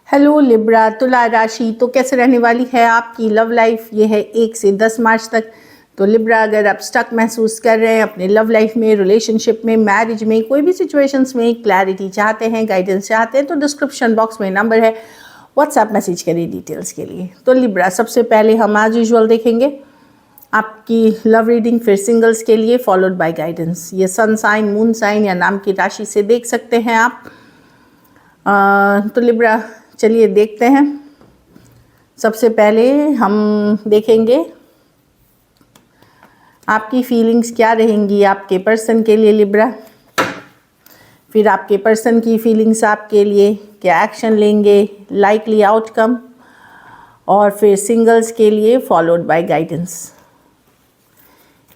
Hello Libra, तुला राशि तो कैसे रहने वाली है आपकी लव लाइफ। ये है 1 से 10 मार्च तक। तो लिब्रा, अगर आप स्टक महसूस कर रहे हैं अपने लव लाइफ में, रिलेशनशिप में, मैरिज में, कोई भी सिचुएशंस में क्लैरिटी चाहते हैं, गाइडेंस चाहते हैं, तो डिस्क्रिप्शन बॉक्स में नंबर है, व्हाट्सएप मैसेज करिए डिटेल्स के लिए। तो लिब्रा, सबसे पहले हम आज यूजुअल देखेंगे आपकी लव रीडिंग, फिर सिंगल्स के लिए, फॉलोड बाय गाइडेंस। ये सन साइन, मून साइन या नाम की राशि से देख सकते हैं आप। तो लिब्रा, चलिए देखते हैं। सबसे पहले हम देखेंगे आपकी फीलिंग्स क्या रहेंगी आपके पर्सन के लिए लिब्रा, फिर आपके पर्सन की फीलिंग्स आपके लिए, क्या एक्शन लेंगे, लाइकली आउटकम, और फिर सिंगल्स के लिए फॉलोड बाय गाइडेंस।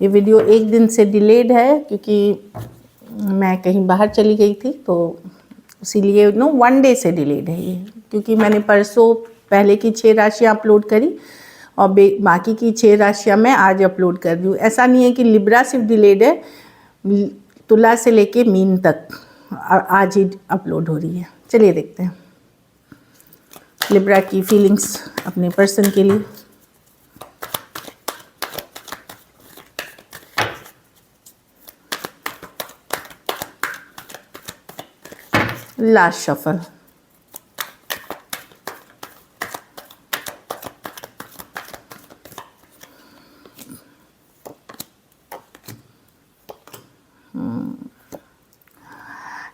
ये वीडियो 1 दिन से डिलेड है क्योंकि मैं कहीं बाहर चली गई थी, तो इसीलिए 1 डे से डिलेड है ये, क्योंकि मैंने परसों पहले की 6 राशियाँ अपलोड करी और बाकी की 6 राशियाँ मैं आज अपलोड कर रही हूँ। ऐसा नहीं है कि लिब्रा सिर्फ डिलेड है, तुला से लेके मीन तक आज ही अपलोड हो रही है। चलिए देखते हैं लिब्रा की फीलिंग्स अपने पर्सन के लिए। Last shuffle.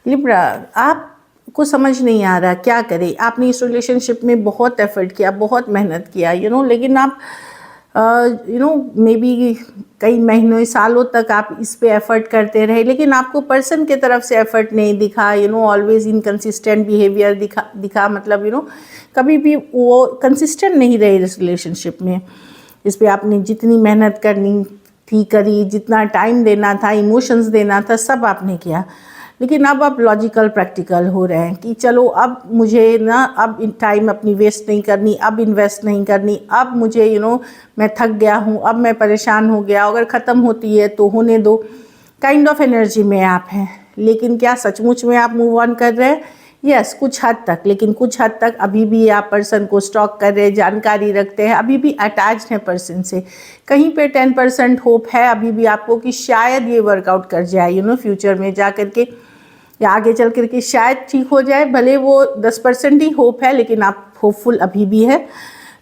लिब्रा, आपको समझ नहीं आ रहा क्या करें। आपने इस रिलेशनशिप में बहुत एफर्ट किया, बहुत मेहनत किया, लेकिन आप मे बी कई महीनों सालों तक आप इस पे एफर्ट करते रहे, लेकिन आपको पर्सन के तरफ से एफर्ट नहीं दिखा। ऑलवेज इनकंसिस्टेंट बिहेवियर दिखा मतलब कभी भी वो कंसिस्टेंट नहीं रहे इस रिलेशनशिप में। इस पे आपने जितनी मेहनत करनी थी करी, जितना टाइम देना था, इमोशंस देना था, सब आपने किया। लेकिन अब आप लॉजिकल प्रैक्टिकल हो रहे हैं कि चलो अब मुझे अब टाइम अपनी वेस्ट नहीं करनी, अब इन्वेस्ट नहीं करनी, अब मुझे मैं थक गया हूँ, अब मैं परेशान हो गया, अगर ख़त्म होती है तो होने दो काइंड ऑफ एनर्जी में आप हैं। लेकिन क्या सचमुच में आप मूव ऑन कर रहे हैं? यस, कुछ हद तक, लेकिन कुछ हद तक अभी भी आप पर्सन को स्टॉक कर रहे हैं, जानकारी रखते हैं, अभी भी अटैच्ड हैं पर्सन से। कहीं पे 10% होप है अभी भी आपको कि शायद ये वर्कआउट कर जाए फ्यूचर में जा कर के, या आगे चल कर के शायद ठीक हो जाए। भले वो 10% ही होप है, लेकिन आप होपफुल अभी भी है।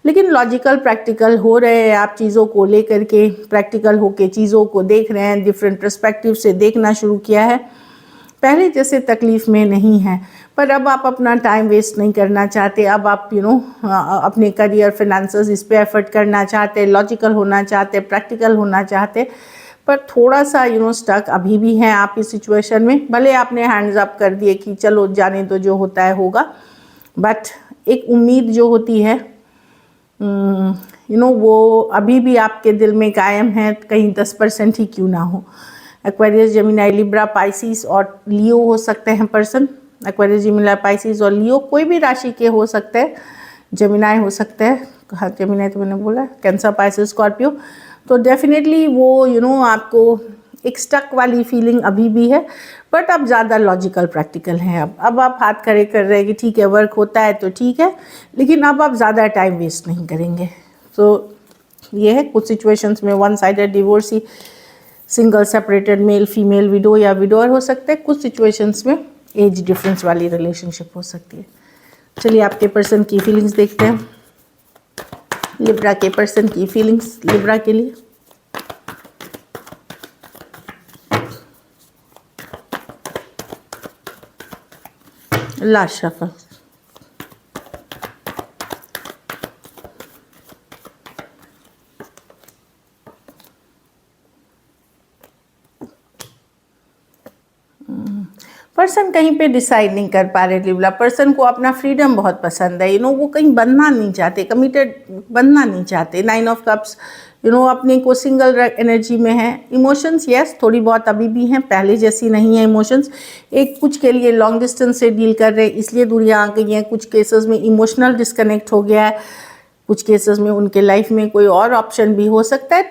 लेकिन लॉजिकल प्रैक्टिकल हो रहे हैं आप चीज़ों को लेकर के, प्रैक्टिकल होके चीज़ों को देख रहे हैं, डिफरेंट पर्सपेक्टिव से देखना शुरू किया है। पहले जैसे तकलीफ़ में नहीं है, पर अब आप अपना टाइम वेस्ट नहीं करना चाहते। अब आप अपने करियर, फिनेंसेस, इस पे एफर्ट करना चाहते, लॉजिकल होना चाहते, प्रैक्टिकल होना चाहते, पर थोड़ा सा स्टक अभी भी हैं आप इस सिचुएशन में। भले आपने हैंड्स अप कर दिए कि चलो जाने तो जो होता है होगा, बट एक उम्मीद जो होती है वो अभी भी आपके दिल में कायम है, कहीं 10% ही क्यों ना हो। एक्वेरियस, जेमिनी, लिब्रा, पाइसिस और लियो हो सकते हैं पर्सन। एक्वेरियस, जेमिनी, पाइसिस और लियो कोई भी राशि के हो सकते हैं। जेमिनी हो सकते हैं, हाँ जेमिनी तो मैंने बोला, कैंसर, पाइसिस, स्कॉर्पियो। तो डेफिनेटली वो आपको एक स्टक वाली फीलिंग अभी भी है, बट अब ज़्यादा लॉजिकल प्रैक्टिकल हैं। अब आप हाथ खड़े कर रहे हैं कि ठीक है, वर्क होता है तो ठीक है, लेकिन अब आप ज़्यादा टाइम वेस्ट नहीं करेंगे। तो ये है कुछ सिचुएशंस में 1 sided divorcee, single, separated, male female, window या विडोअर हो सकते हैं। कुछ सिचुएशंस में एज डिफरेंस वाली रिलेशनशिप हो सकती है। चलिए आपके पर्सन की फीलिंग्स देखते हैं। लिब्रा के पर्सन की फीलिंग्स लिब्रा के लिए। Last shuffle. पर्सन कहीं पे डिसाइड नहीं कर पा रहे लिब्रा। पर्सन को अपना फ्रीडम बहुत पसंद है। वो कहीं बंधना नहीं चाहते, कमिटेड बनना नहीं चाहते। 9 ऑफ कप्स अपने को सिंगल एनर्जी में है। इमोशंस यस थोड़ी बहुत अभी भी हैं, पहले जैसी नहीं है इमोशंस। एक कुछ के लिए लॉन्ग डिस्टेंस से डील कर रहे हैं, इसलिए दूरियां आ गई हैं। कुछ केसेस में इमोशनल डिस्कनेक्ट हो गया है, कुछ केसेस में उनके लाइफ में कोई और ऑप्शन भी हो सकता है।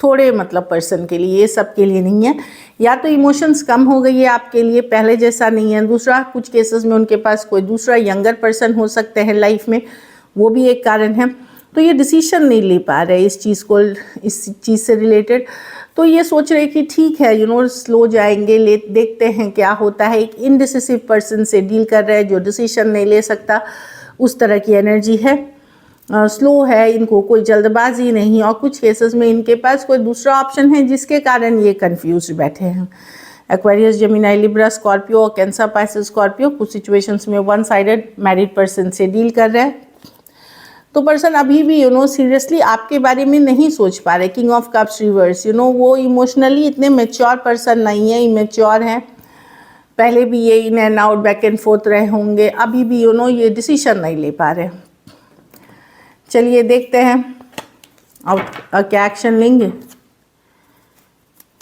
थोड़े मतलब पर्सन के लिए, ये सब के लिए नहीं है। या तो इमोशंस कम हो गई है आपके लिए, पहले जैसा नहीं है। दूसरा, कुछ केसेस में उनके पास कोई दूसरा यंगर पर्सन हो सकते हैं लाइफ में, वो भी एक कारण है। तो ये डिसीजन नहीं ले पा रहे इस चीज़ से रिलेटेड। तो ये सोच रहे कि ठीक है, स्लो जाएंगे, देखते हैं क्या होता है। एक इनडिसिसिव पर्सन से डील कर रहे हैं जो डिसीजन नहीं ले सकता, उस तरह की एनर्जी है। स्लो है, इनको कोई जल्दबाजी नहीं, और कुछ केसेस में इनके पास कोई दूसरा ऑप्शन है जिसके कारण ये कंफ्यूज बैठे हैं। एक्वेरियस, जेमिनी, लिब्रा, स्कॉर्पियो और कैंसर, पाइसेस, स्कॉर्पियो कुछ सिचुएशंस में वन साइडेड मैरिड पर्सन से डील कर रहे हैं। तो पर्सन अभी भी सीरियसली आपके बारे में नहीं सोच पा रहे। किंग ऑफ कप्स रिवर्स, वो इमोशनली इतने मैच्योर पर्सन नहीं है, इमेच्योर हैं। पहले भी ये in and out, back and fourth रहे होंगे, अभी भी ये डिसीजन नहीं ले पा रहे। चलिए देखते हैं अब क्या एक्शन लेंगे,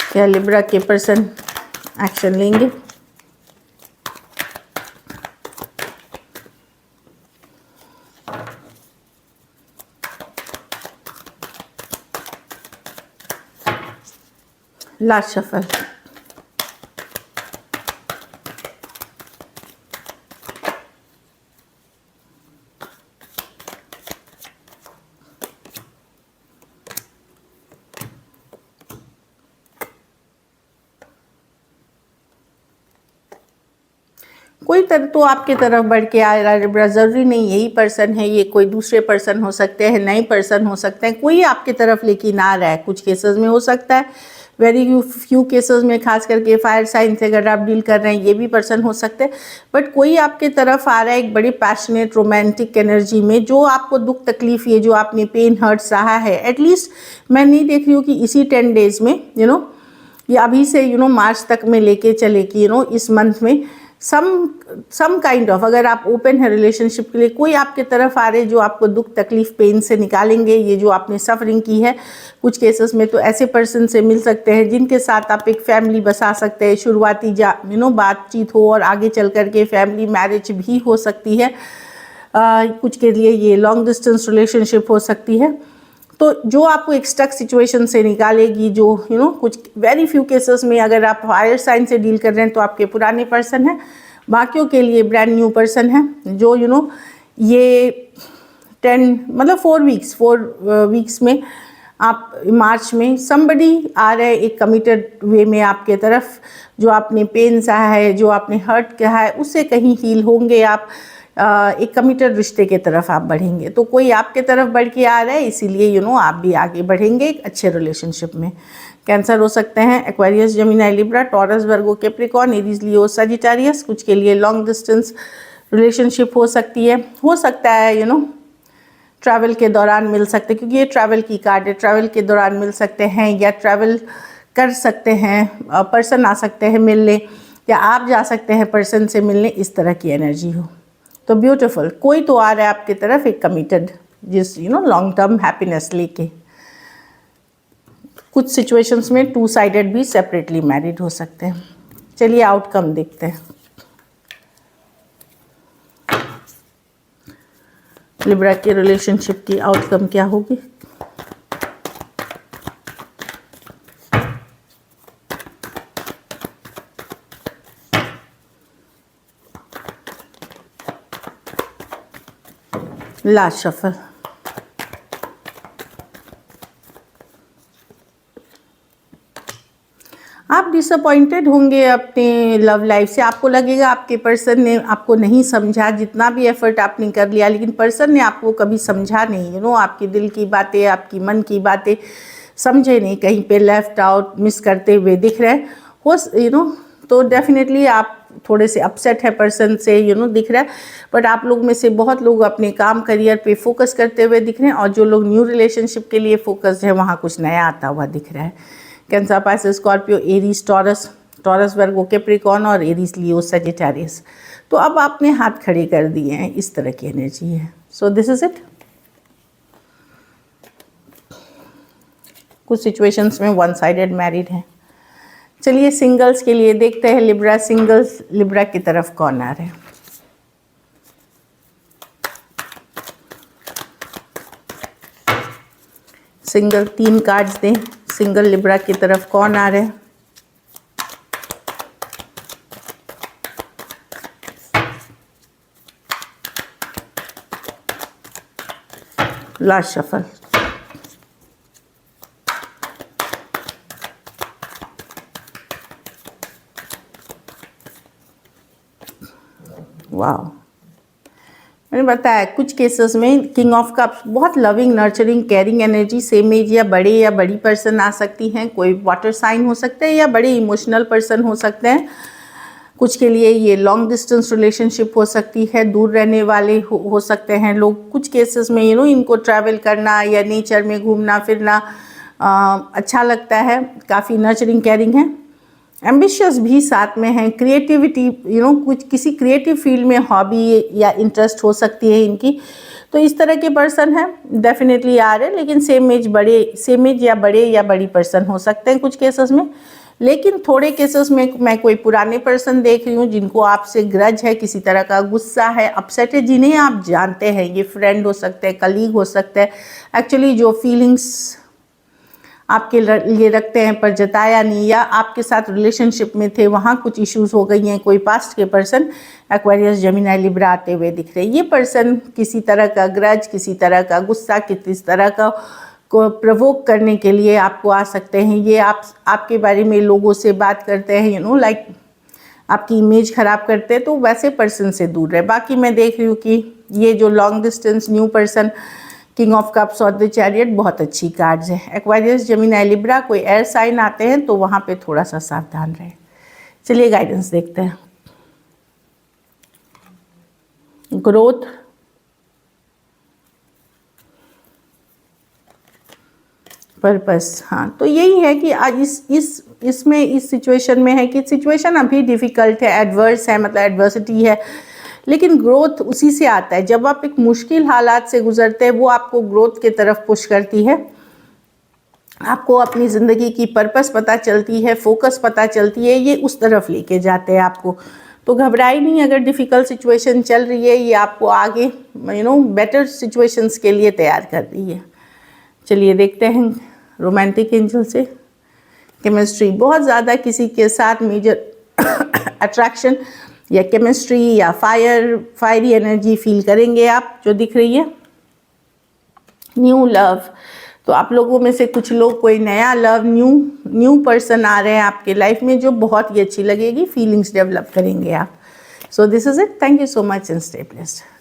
क्या लिब्रा के पर्सन एक्शन लेंगे। Last shuffle. कोई तो आपके तरफ बढ़ के आ रहा है, ज़रूरी नहीं यही पर्सन है, ये कोई दूसरे पर्सन हो सकते हैं, नए पर्सन हो सकते हैं, कोई आपके तरफ लेकिन आ रहा है। कुछ केसेस में हो सकता है, वेरी फ्यू केसेस में, खास करके फायर साइन से अगर आप डील कर रहे हैं, ये भी पर्सन हो सकते हैं। बट कोई आपके तरफ आ रहा है एक बड़ी पैशनेट रोमांटिक एनर्जी में, जो आपको दुख तकलीफ, ये जो आपने पेन हर्ट सहा है, एटलीस्ट मैं नहीं देख रही हूँ कि इसी 10 डेज में ये अभी से मार्च तक में लेके चले कि इस मंथ में सम काइंड ऑफ, अगर आप ओपन है रिलेशनशिप के लिए, कोई आपके तरफ आ रहे जो आपको दुख तकलीफ पेन से निकालेंगे, ये जो आपने सफरिंग की है। कुछ केसेस में तो ऐसे पर्सन से मिल सकते हैं जिनके साथ आप एक फैमिली बसा सकते हैं, शुरुआती बातचीत हो और आगे चल कर के फैमिली मैरिज भी हो सकती है। कुछ के लिए ये लॉन्ग डिस्टेंस रिलेशनशिप हो सकती है। तो जो आपको एक स्टक सिचुएशन से निकालेगी, जो कुछ वेरी फ्यू केसेस में अगर आप फायर साइन से डील कर रहे हैं तो आपके पुराने पर्सन हैं, बाकियों के लिए ब्रांड न्यू पर्सन है जो ये 4 वीक्स में आप मार्च में समबडी आ रहे एक कमिटेड वे में आपके तरफ। जो आपने पेन सहा है, जो आपने हर्ट किया है, उससे कहीं हील होंगे आप, एक कमिटेड रिश्ते के तरफ आप बढ़ेंगे। तो कोई आपके तरफ बढ़ के आ रहा है, इसीलिए आप भी आगे बढ़ेंगे एक अच्छे रिलेशनशिप में। कैंसर हो सकते हैं, Aquarius, Gemini, Libra, taurus, Virgo, Capricorn, Aries, Leo, सजिटारियस। कुछ के लिए लॉन्ग डिस्टेंस रिलेशनशिप हो सकती है, हो सकता है ट्रैवल के दौरान मिल सकते हैं, क्योंकि ये ट्रैवल की कार्ड है। ट्रैवल के दौरान मिल सकते हैं या ट्रैवल कर सकते हैं, पर्सन आ सकते हैं मिलने, या आप जा सकते हैं पर्सन से मिलने, इस तरह की एनर्जी हो तो ब्यूटीफुल। कोई तो आ रहा है आपकी तरफ एक कमिटेड, जिस लॉन्ग टर्म हैप्पीनेस लेके। कुछ सिचुएशंस में 2 साइडेड भी सेपरेटली मैरिड हो सकते हैं। चलिए आउटकम देखते हैं। लिब्रा के रिलेशनशिप की आउटकम क्या होगी। Last shuffle. आप डिसअपॉइंटेड होंगे अपने लव लाइफ से। आपको लगेगा आपके पर्सन ने आपको नहीं समझा, जितना भी एफर्ट आपने कर लिया, लेकिन पर्सन ने आपको कभी समझा नहीं। आपकी दिल की बातें, आपकी मन की बातें समझे नहीं, कहीं पे लेफ्ट आउट, मिस करते हुए दिख रहे हैं हो तो डेफिनेटली आप थोड़े से अपसेट है पर्सन से दिख रहा है। बट आप लोग में से बहुत लोग अपने काम, करियर पे फोकस करते हुए दिख रहे हैं, और जो लोग न्यू रिलेशनशिप के लिए फोकस्ड है, वहाँ कुछ नया आता हुआ दिख रहा है। Cancer, Pisces, Scorpio, Aries, Taurus, Virgo, Capricorn और एरीज, लियो, सजिटारियस। तो अब आपने हाथ खड़े कर दिए हैं, इस तरह की एनर्जी है। So this is it. कुछ सिचुएशंस में 1 साइडेड मैरिड है। चलिए सिंगल्स के लिए देखते हैं। लिब्रा सिंगल्स, लिब्रा की तरफ कौन आ रहे हैं। सिंगल 3 कार्ड्स दें सिंगल लिब्रा की तरफ कौन आ रहे हैं? Last shuffle. वाह, मैंने बताया कुछ केसेस में किंग ऑफ कप्स बहुत loving, nurturing, caring energy, same age या बड़े या बड़ी पर्सन आ सकती हैं। कोई वाटर साइन हो सकता है या बड़े इमोशनल पर्सन हो सकते हैं। कुछ के लिए ये लॉन्ग डिस्टेंस रिलेशनशिप हो सकती है, दूर रहने वाले हो सकते हैं लोग। कुछ केसेस में इनको ट्रैवल करना या नेचर में घूमना फिरना अच्छा लगता है, काफ़ी नर्चरिंग, केयरिंग है। एम्बिशियस भी साथ में है, क्रिएटिविटी कुछ किसी क्रिएटिव फील्ड में हॉबी या इंटरेस्ट हो सकती है इनकी। तो इस तरह के पर्सन है डेफिनेटली आ रहे हैं, लेकिन सेम एज या बड़े या बड़ी पर्सन हो सकते हैं कुछ केसेस में। लेकिन थोड़े केसेस में मैं कोई पुराने पर्सन देख रही हूँ जिनको आपसे ग्रज है, किसी तरह का गुस्सा है, अपसेट है, जिन्हें आप जानते हैं। ये फ्रेंड हो सकते हैं, कलीग हो सकते हैं। एक्चुअली जो फीलिंग्स आपके लिए रखते हैं पर जताया नहीं, या आपके साथ रिलेशनशिप में थे, वहाँ कुछ इश्यूज हो गई हैं। कोई पास्ट के पर्सन एक्वेरियस, जेमिनी, लिब्रा आते हुए दिख रहे हैं। ये पर्सन किसी तरह का ग्रज, किसी तरह का गुस्सा, किस तरह का को प्रवोक करने के लिए आपको आ सकते हैं। ये आपके बारे में लोगों से बात करते हैं, लाइक आपकी इमेज ख़राब करते हैं, तो वैसे पर्सन से दूर रहे। बाकी मैं देख रही हूँ कि ये जो long distance new person, king of cups और द चैरियट बहुत अच्छी कार्ड्स है। एक्वेरियस, जेमिनी, लिब्रा कोई एयर साइन आते हैं तो वहाँ पे थोड़ा सा सावधान रहे। चलिए गाइडेंस देखते हैं। ग्रोथ, पर्पस, हाँ, तो यही है कि आज इसमें इस सिचुएशन में है कि सिचुएशन अभी डिफ़िकल्ट है, एडवर्स है, मतलब एडवर्सिटी है, लेकिन ग्रोथ उसी से आता है। जब आप एक मुश्किल हालात से गुजरते हैं, वो आपको ग्रोथ की तरफ पुश करती है। आपको अपनी ज़िंदगी की पर्पस पता चलती है, फोकस पता चलती है, ये उस तरफ लेके जाते हैं आपको। तो घबराई नहीं अगर डिफ़िकल्ट सिचुएशन चल रही है, ये आपको आगे बेटर सिचुएशंस के लिए तैयार कर रही है। चलिए देखते हैं रोमांटिक एंजल से केमिस्ट्री। बहुत ज़्यादा किसी के साथ मेजर अट्रैक्शन या केमिस्ट्री या फायरी एनर्जी फील करेंगे आप, जो दिख रही है। न्यू लव, तो आप लोगों में से कुछ लोग कोई नया लव, न्यू पर्सन आ रहे हैं आपके लाइफ में, जो बहुत ही अच्छी लगेगी, फीलिंग्स डेवलप करेंगे आप। So this is it. Thank you so much and stay blessed.